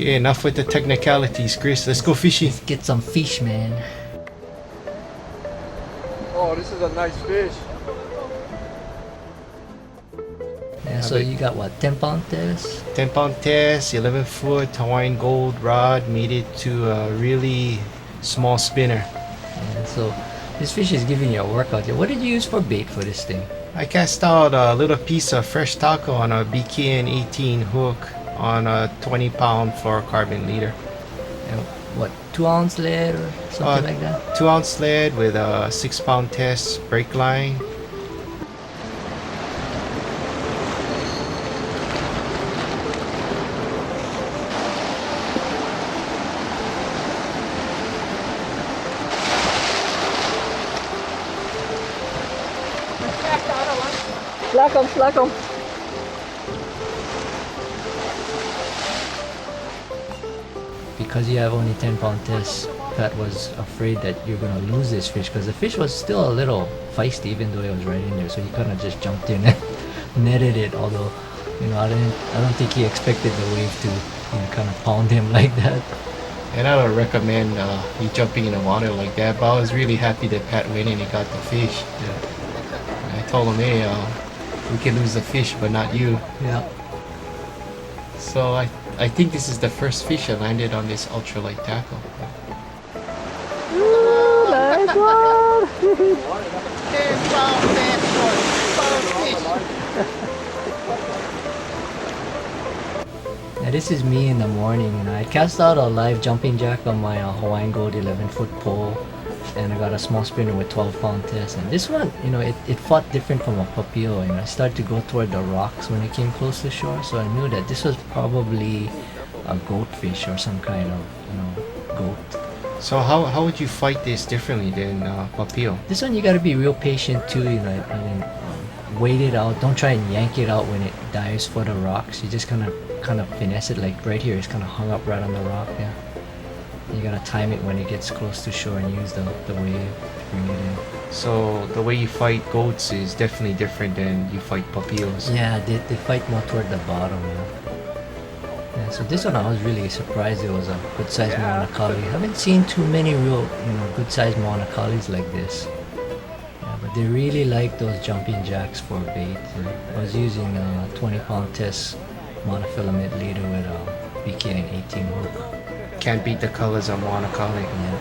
Okay, enough with the technicalities, Chris. Let's go fishing. Let's get some fish, man. Oh, this is a nice fish. Yeah, so you got what, 10-pound test? 10-pound test, 11-foot Hawaiian gold rod, made it to a really small spinner. Yeah, so this fish is giving you a workout here. What did you use for bait for this thing? I cast out a little piece of fresh taco on a BKN 18 hook on a 20-pound fluorocarbon leader. And what, 2-ounce lead or something like that? 2-ounce lead with a 6-pound test brake line. Slack 'em. Because you have only 10-pound test, Pat was afraid that you're gonna lose this fish because the fish was still a little feisty even though it was right in there. So he kind of just jumped in and netted it. Although, I don't think he expected the wave to, kind of pound him like that. And I don't recommend you jumping in the water like that, but I was really happy that Pat went and he got the fish. Yeah. I told him, hey, we can lose the fish, but not you. Yeah. So I think this is the first fish I landed on this ultralight tackle. Ooh, nice one! 10-pound Now this is me in the morning. I cast out a live jumping jack on my Hawaiian Gold 11-foot pole, and I got a small spinner with 12-pound test. And this one, it fought different from a papio. I started to go toward the rocks when it came close to shore, so I knew that this was probably a goatfish or some kind of, goat. So how would you fight this differently than papio? This one you got to be real patient too. Wait it out. Don't try and yank it out when it dives for the rocks. You just kind of finesse it. Like right here, it's kind of hung up right on the rock. Yeah. You gotta time it when it gets close to shore and use the wave to bring it in. So the way you fight goats is definitely different than you fight papios. Yeah, they fight more toward the bottom. Yeah, so this one I was really surprised it was a good sized Moana Kali. I haven't seen too many real good sized Moana Kalis like this. Yeah, but they really like those jumping jacks for bait. I was using a 20-pound test monofilament leader with a BKN 18 hook. Can't beat the colors of Moana Kali. Yeah,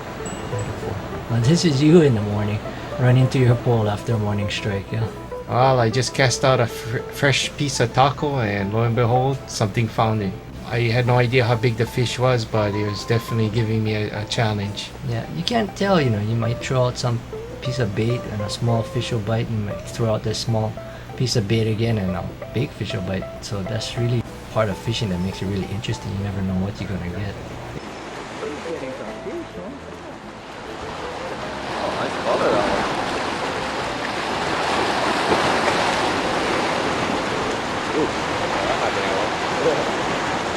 beautiful. Well, this is you in the morning, running to your pole after a morning strike, yeah? Well, I just cast out a fresh piece of taco, and lo and behold, something found it. I had no idea how big the fish was, but it was definitely giving me a challenge. Yeah, you can't tell, you might throw out some piece of bait and a small fish will bite, and you might throw out this small piece of bait again and a big fish will bite. So that's really part of fishing that makes it really interesting. You never know what you're gonna get.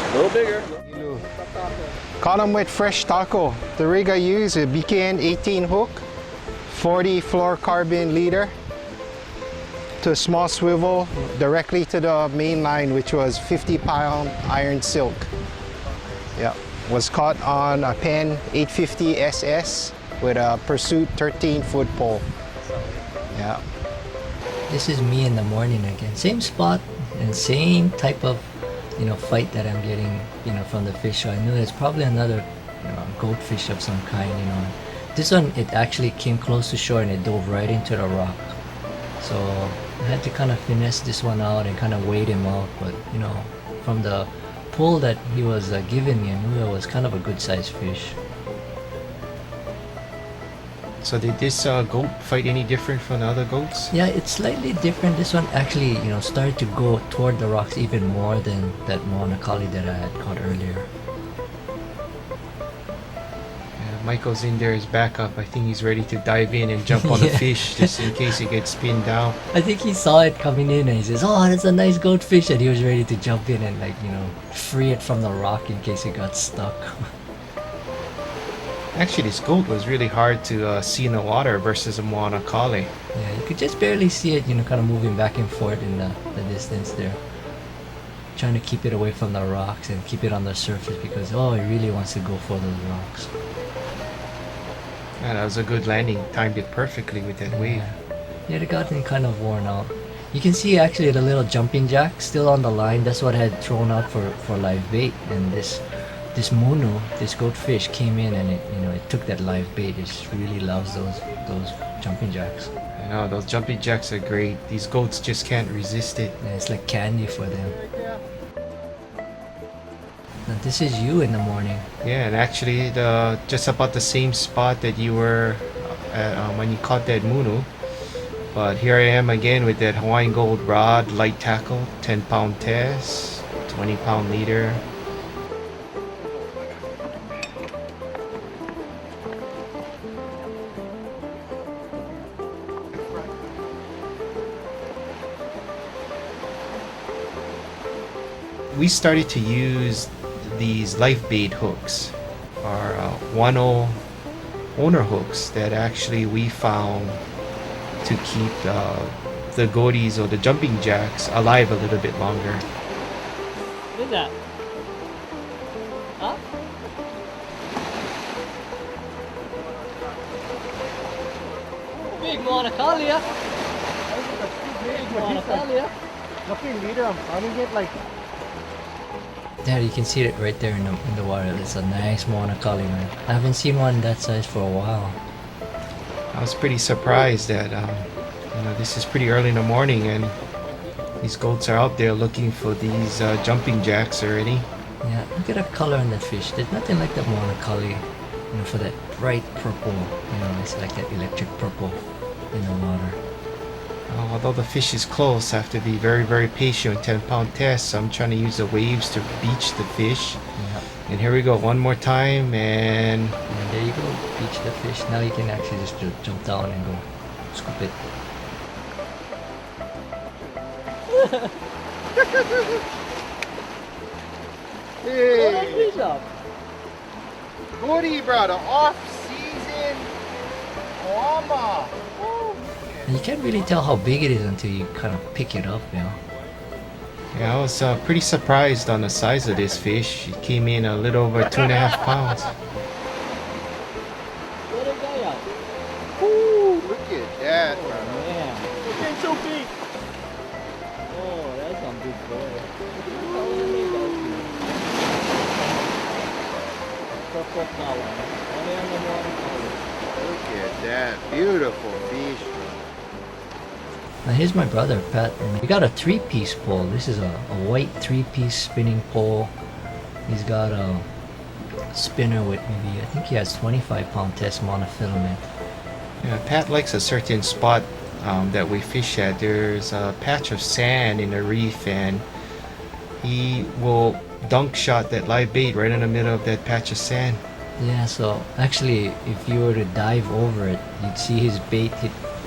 A little bigger. Caught him with fresh taco. The rig I use is a BKN 18 hook, 40 fluorocarbon leader to a small swivel directly to the main line, which was 50-pound iron silk. Yeah, was caught on a Penn 850 SS with a Pursuit 13-foot pole. Yeah. This is me in the morning again. Same spot and same type of fight that I'm getting from the fish. So I knew it's probably another goatfish of some kind. This one, it actually came close to shore and it dove right into the rock. So I had to kind of finesse this one out and kind of wait him out. But from the pull that he was giving me, I knew it was kind of a good sized fish. So did this goat fight any different from the other goats? Yeah, it's slightly different. This one actually, started to go toward the rocks even more than that Moana Kali that I had caught earlier. Yeah, Michael's in there as backup. I think he's ready to dive in and jump on the fish just in case it gets pinned down. I think he saw it coming in and he says, "Oh, that's a nice goatfish," and he was ready to jump in and free it from the rock in case it got stuck. Actually, this goat was really hard to see in the water versus a Moana Kali. Yeah, you could just barely see it, kind of moving back and forth in the distance there. trying to keep it away from the rocks and keep it on the surface because oh, it really wants to go for those rocks. Yeah, that was a good landing. Timed it perfectly with that wave. Yeah, it gotten kind of worn out. You can see actually the little jumping jack still on the line. That's what I had thrown out for live bait. And this munu, this goldfish, came in and it took that live bait. It just really loves those jumping jacks. I know, those jumping jacks are great. These goats just can't resist it. Yeah, it's like candy for them. Now this is you in the morning. Yeah, and actually just about the same spot that you were at, when you caught that munu. But here I am again with that Hawaiian gold rod, light tackle, 10-pound test, 20-pound leader. We started to use these live bait hooks, our 1.0 owner hooks that actually we found to keep the goaties or the jumping jacks alive a little bit longer. What is that? Huh? Big Monacalia. Big Monacalia. Looking leader, I'm finding it like. There, you can see it right there in the water. It's a nice Monacalia, man. I haven't seen one that size for a while. I was pretty surprised that this is pretty early in the morning and these goats are out there looking for these jumping jacks already. Yeah, look at the color on that fish. There's nothing like the Monacalia, for that bright purple. It's like that electric purple in the water. Although the fish is close, I have to be very, very patient with 10-pound tests. So I'm trying to use the waves to beach the fish. Yeah. And here we go, one more time, and there you go, beach the fish. Now you can actually just jump down and go scoop it. Hey! Goody, bro, the off-season mama. And you can't really tell how big it is until you kind of pick it up, yeah, I was pretty surprised on the size of this fish. It came in a little over 2.5 pounds. Ooh, look at that, bro. Man, it's getting so big. Oh, that's a big boy. Look at that beautiful fish. Now here's my brother, Pat. And we got a 3-piece pole. This is a white 3-piece spinning pole. He's got a spinner with maybe, I think he has 25-pound test monofilament. Yeah, Pat likes a certain spot that we fish at. There's a patch of sand in the reef and he will dunk shot that live bait right in the middle of that patch of sand. Yeah, so actually if you were to dive over it, you'd see his bait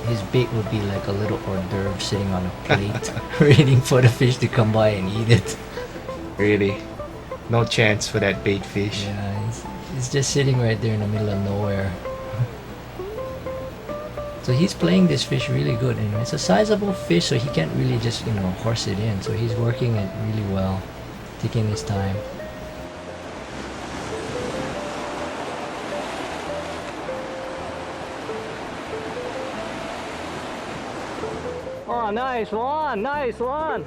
his bait would be like a little hors d'oeuvre sitting on a plate waiting for the fish to come by and eat it. Really, no chance for that bait fish. Yeah, it's just sitting right there in the middle of nowhere. So he's playing this fish really good. It's a sizable fish, so he can't really just horse it in. So he's working it really well, taking his time. Oh, nice one, nice one.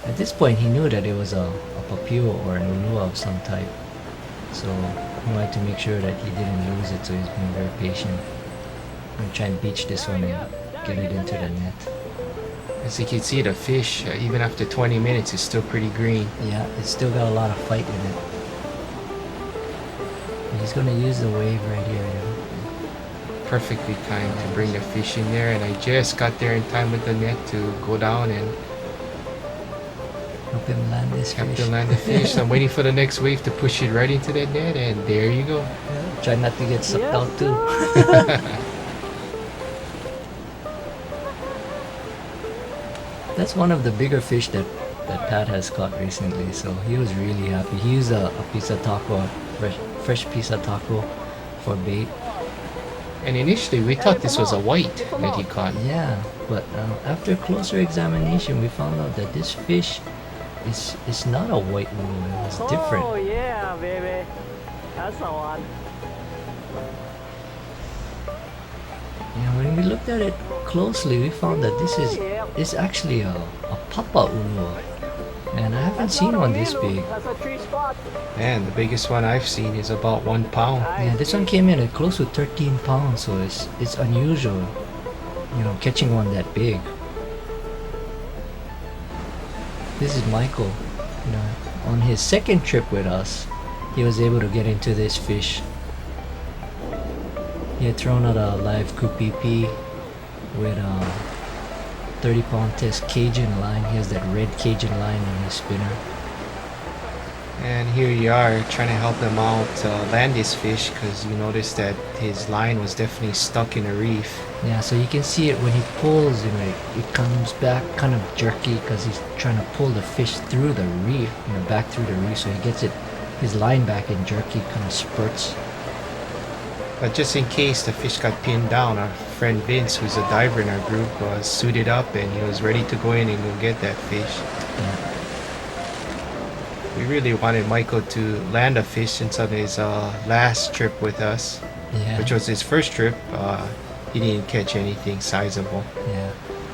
At this point, he knew that it was a papio or a nunua of some type. So he wanted to make sure that he didn't lose it, so he's being very patient. I'm going to try and beach this one and get it into the net. As you can see, the fish, even after 20 minutes, is still pretty green. Yeah, it's still got a lot of fight in it. And he's going to use the wave right here. Perfectly timed to bring the fish in there, and I just got there in time with the net to go down and help him land this help fish. to land the fish. So I'm waiting for the next wave to push it right into that net, and there you go. Yeah, try not to get sucked out too. That's one of the bigger fish that Pat has caught recently, so he was really happy. He used a piece of taco, fresh piece of taco, for bait. And initially we thought this was a white that he caught. Yeah, but after closer examination, we found out that this fish is not a white ulu. It's different. Oh yeah, baby. That's the one. Yeah, when we looked at it closely, we found that this is actually a papa ulu. And I haven't seen one this big. That's a tree spot. And the biggest one I've seen is about 1 pound. Yeah, this one came in at close to 13 pounds, so it's unusual, you know, catching one that big. This is Michael. You know, on his second trip with us, he was able to get into this fish. He had thrown out a live kupipi with a 30-pound test Cajun line. He has that red Cajun line on his spinner. And here you are trying to help him out land this fish because you noticed that his line was definitely stuck in a reef. Yeah, so you can see it when he pulls, you know, it comes back kind of jerky because he's trying to pull the fish through the reef, you know, back through the reef. So he gets his line back in jerky kind of spurts. But just in case the fish got pinned down, our friend Vince, who's a diver in our group, was suited up and he was ready to go in and go get that fish. Yeah. We really wanted Michael to land a fish since on his last trip with us, Yeah. which was his first trip. He didn't catch anything sizable. Yeah.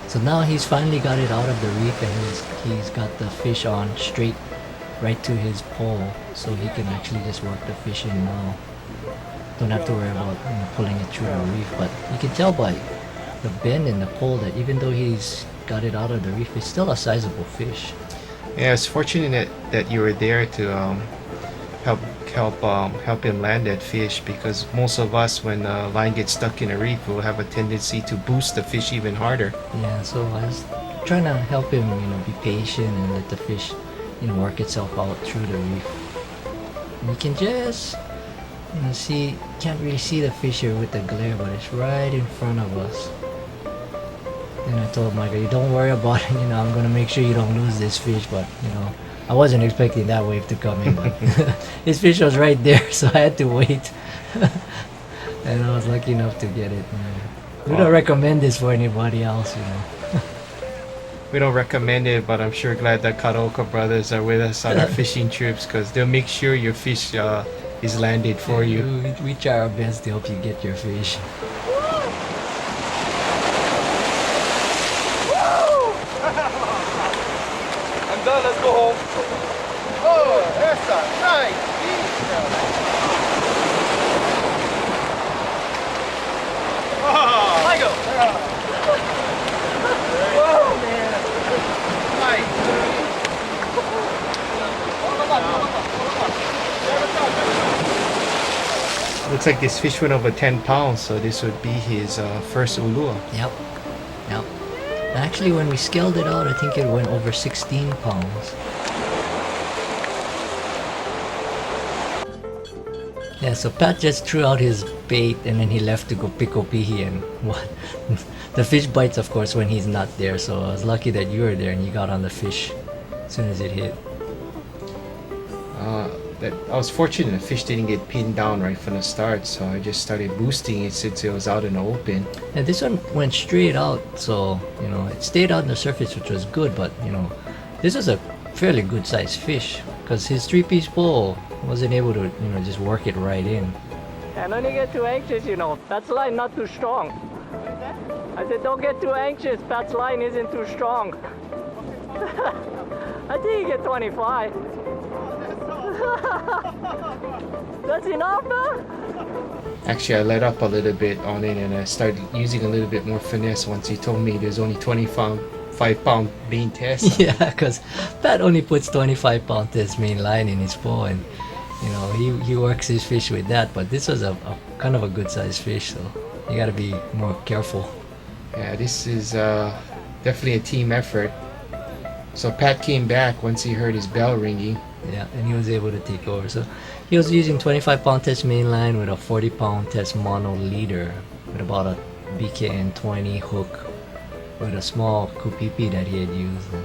So now he's finally got it out of the reef and he's got the fish on straight right to his pole, so he can actually just work the fish in now. Don't have to worry about, you know, pulling it through the reef, but you can tell by the bend in the pole that even though he's got it out of the reef, it's still a sizable fish. Yeah, it's fortunate that you were there to help him land that fish because most of us, when the line gets stuck in a reef, will have a tendency to boost the fish even harder. Yeah, so I was trying to help him, you know, be patient and let the fish, you know, work itself out through the reef. And you can just, you know, see, can't really see the fish here with the glare, but it's right in front of us. And I told Michael, you don't worry about it, you know, I'm gonna make sure you don't lose this fish, but, you know, I wasn't expecting that wave to come in, but his fish was right there, so I had to wait. And I was lucky enough to get it. We don't recommend this for anybody else, you know. We don't recommend it, but I'm sure glad that Karaoke brothers are with us on our fishing trips because they'll make sure your fish is landed for you. We try our best to help you get your fish. I'm done. Let's go home. Oh, that's a nice beach. Oh, Michael. Whoa, man. Nice. Looks like this fish went over 10 pounds, so this would be his first ulua. Yep. Actually, when we scaled it out, I think it went over 16 pounds. Yeah, so Pat just threw out his bait and then he left to go pick opihi and what? The fish bites, of course, when he's not there, so I was lucky that you were there and you got on the fish as soon as it hit. I was fortunate the fish didn't get pinned down right from the start, so I just started boosting it since it was out in the open. And this one went straight out, so, you know, it stayed out on the surface, which was good, but, you know, this is a fairly good sized fish because his 3-piece pole wasn't able to, you know, just work it right in. And don't you get too anxious, you know. Pat's line not too strong. I said, don't get too anxious. Pat's line isn't too strong. I think you get 25. That's enough, huh? Actually, I let up a little bit on it and I started using a little bit more finesse once he told me there's only 25-pound main test. Yeah, because Pat only puts 25-pound test main line in his pole and, you know, he works his fish with that, but this was a kind of a good sized fish, so you gotta be more careful. Yeah, this is definitely a team effort. So Pat came back once he heard his bell ringing. Yeah, and he was able to take over. So he was using 25-pound test main line with a 40-pound test mono leader with about a BKN 20 hook with a small kupipi that he had used. And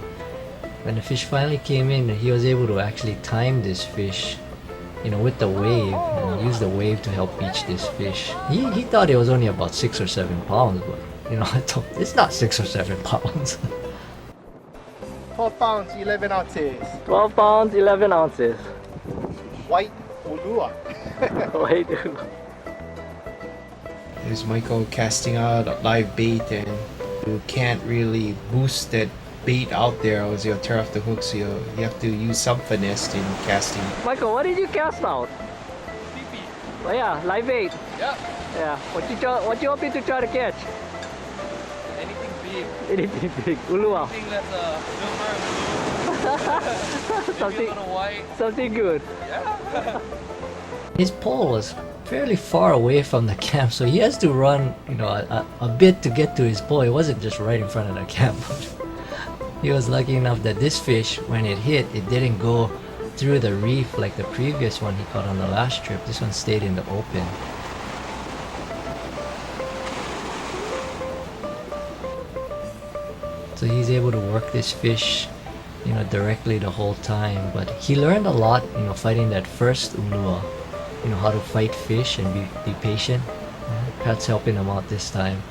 when the fish finally came in, he was able to actually time this fish with the wave, and use the wave to help beach this fish. He thought it was only about 6 or 7 pounds, but I told him, it's not 6 or 7 pounds. 12 pounds, 11 ounces. 12 pounds, 11 ounces. White ulua. Wait. There's Michael casting out a live bait, and you can't really boost that bait out there, or you'll tear off the hook. So you have to use some finesse in casting. Michael, what did you cast out? Oh yeah, live bait. Yep. Yeah. What you hoping to try to catch? Anything big. Anything big. Ulua. Anything that's silver, blue. Maybe a Something, little white. something good. Yeah. His pole was fairly far away from the camp, so he has to run, a bit to get to his pole. It wasn't just right in front of the camp. He was lucky enough that this fish, when it hit, it didn't go through the reef like the previous one he caught on the last trip. This one stayed in the open. So he's able to work this fish, directly the whole time. But he learned a lot, fighting that first ulua. How to fight fish and be patient. Pat's helping him out this time.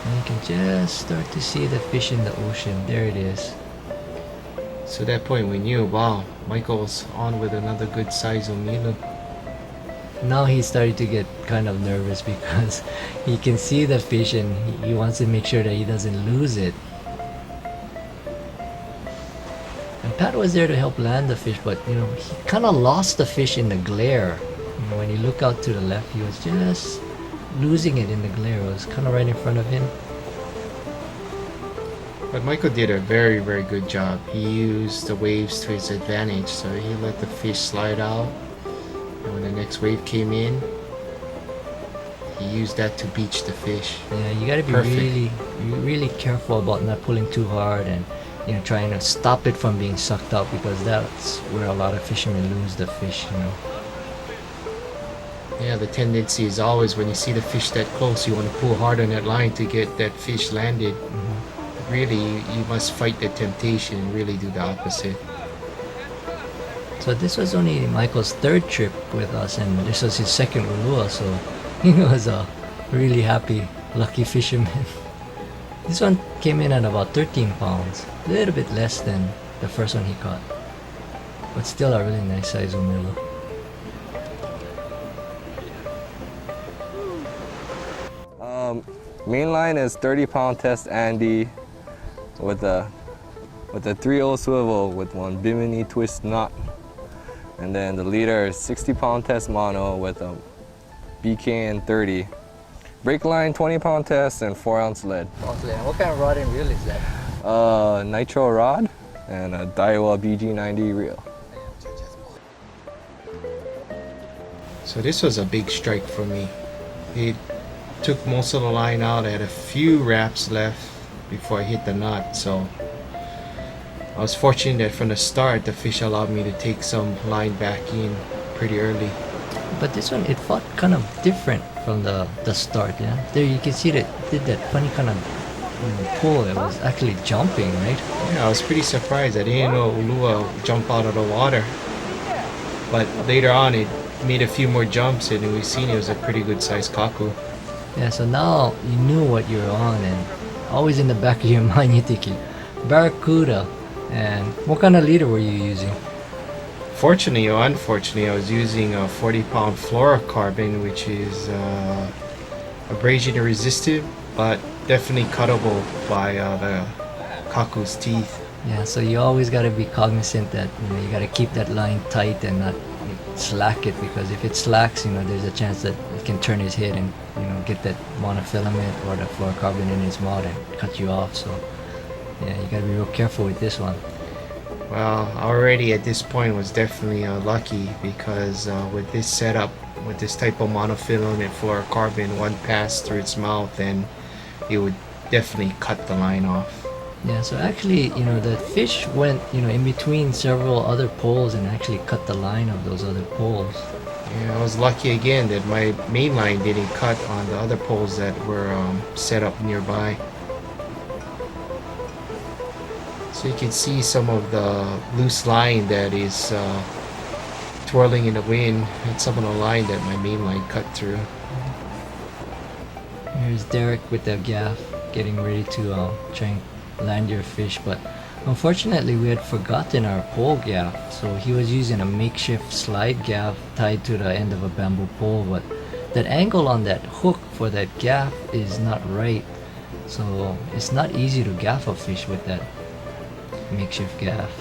And you can just start to see the fish in the ocean. There it is. So at that point we knew, wow, Michael's on with another good size umilu. Now he's starting to get kind of nervous because he can see the fish and he wants to make sure that he doesn't lose it. And Pat was there to help land the fish, but he kind of lost the fish in the glare. When you look out to the left, he was just losing it in the glare. It was kind of right in front of him. But Michael did a very, very good job. He used the waves to his advantage, so he let the fish slide out. And when the next wave came in, he used that to beach the fish. Yeah, you gotta be Perfect. really careful about not pulling too hard and trying to stop it from being sucked out, because that's where a lot of fishermen lose the fish. Yeah, the tendency is always when you see the fish that close, you want to pull hard on that line to get that fish landed. Really, you must fight the temptation and really do the opposite. So this was only Michael's 3rd trip with us, and this was his 2nd ulua, so he was a really happy, lucky fisherman. This one came in at about 13 pounds, a little bit less than the first one he caught, but still a really nice size umilu. Main line is 30-pound test Andy with a 3-0 swivel with one bimini twist knot. And then the leader is 60-pound test mono with a BKN 30. Brake line 20-pound test and 4-ounce lead. What kind of rod and reel is that? Nitro rod and a Daiwa BG90 reel. So this was a big strike for me. It took most of the line out. I had a few wraps left before I hit the knot, so I was fortunate that from the start the fish allowed me to take some line back in pretty early. But this one, it fought kind of different from the start, yeah? There you can see that it did that funny kind of pull. It was actually jumping, right? Yeah, I was pretty surprised. I didn't know ulua would jump out of the water. But later on it made a few more jumps, and we seen it was a pretty good sized kaku. Yeah, so now you knew what you were on, and always in the back of your mind you're thinking, Barracuda. And what kind of leader were you using? Fortunately or unfortunately, I was using a 40-pound fluorocarbon, which is abrasion resistant, but definitely cuttable by the kaku's teeth. Yeah, so you always got to be cognizant that you got to keep that line tight and not slack it, because if it slacks, there's a chance that it can turn his head and get that monofilament or the fluorocarbon in his mouth and cut you off. So yeah, you got to be real careful with this one. Well, already at this point was definitely lucky, because with this setup, with this type of monofilament fluorocarbon, one pass through its mouth and it would definitely cut the line off. Yeah, so actually, the fish went, in between several other poles and actually cut the line of those other poles. Yeah, I was lucky again that my main line didn't cut on the other poles that were set up nearby. So you can see some of the loose line that is twirling in the wind. It's some of the line that my main line cut through. Here's Derek with the gaff getting ready to try and land your fish, but unfortunately we had forgotten our pole gaff, so he was using a makeshift slide gaff tied to the end of a bamboo pole, but that angle on that hook for that gaff is not right, so it's not easy to gaff a fish with that makeshift gaff.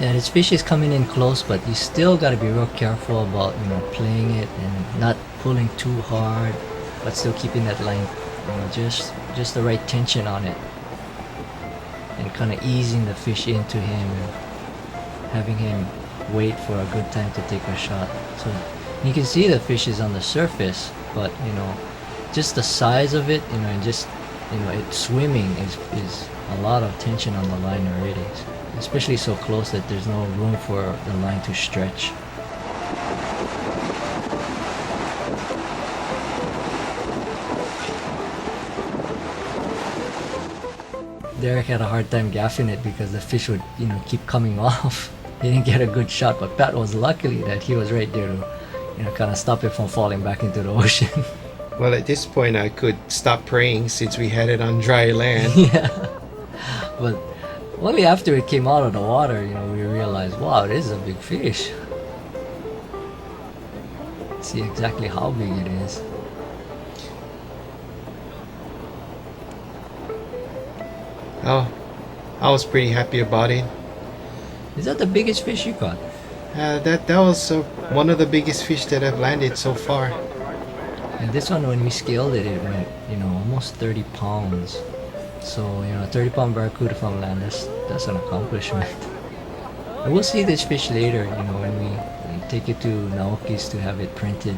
Yeah, this fish is coming in close, but you still gotta be real careful about, playing it and not pulling too hard, but still keeping that line, just the right tension on it, and kind of easing the fish into him and having him wait for a good time to take a shot. So you can see the fish is on the surface, but just the size of it, and just it swimming is a lot of tension on the line already. Especially so close that there's no room for the line to stretch. Derek had a hard time gaffing it because the fish would, keep coming off. He didn't get a good shot, but Pat was lucky that he was right there to, kind of stop it from falling back into the ocean. Well, at this point I could stop praying since we had it on dry land. Yeah, but only after it came out of the water, we realized, wow, this is a big fish. See exactly how big it is. Oh, I was pretty happy about it. Is that the biggest fish you caught? That was one of the biggest fish that I've landed so far. And this one, when we scaled it, it went, almost 30 pounds. So, a 30-pound barracuda from land, that's an accomplishment. And we'll see this fish later, when we take it to Naoki's to have it printed.